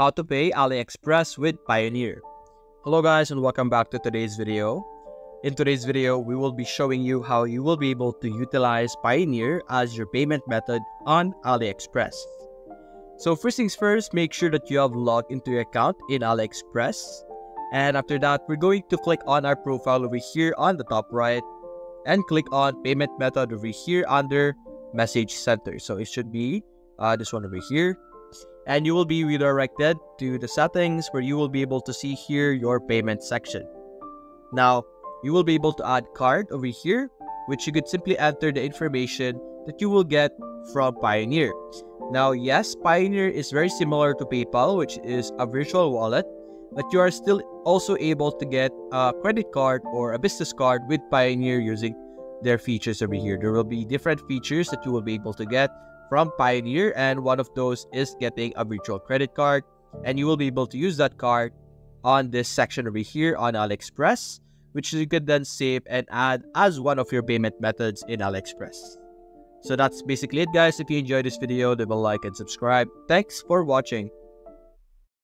how to pay AliExpress with Payoneer. Hello guys and welcome back to today's video. In today's video, we will be showing you how you will be able to utilize Payoneer as your payment method on AliExpress. So first things first, make sure that you have logged into your account in AliExpress. And after that, we're going to click on our profile over here on the top right and click on payment method over here under message center. So it should be this one over here. And you will be redirected to the settings where you will be able to see here your payment section. Now, you will be able to add card over here, which you could simply enter the information that you will get from Payoneer. Now, yes, Payoneer is very similar to PayPal, which is a virtual wallet, but you are still also able to get a credit card or a business card with Payoneer using their features over here. There will be different features that you will be able to get from Payoneer, and one of those is getting a virtual credit card, and you will be able to use that card on this section over here on AliExpress, which you could then save and add as one of your payment methods in AliExpress. So that's basically it guys. If you enjoyed this video, leave a like and subscribe. Thanks for watching.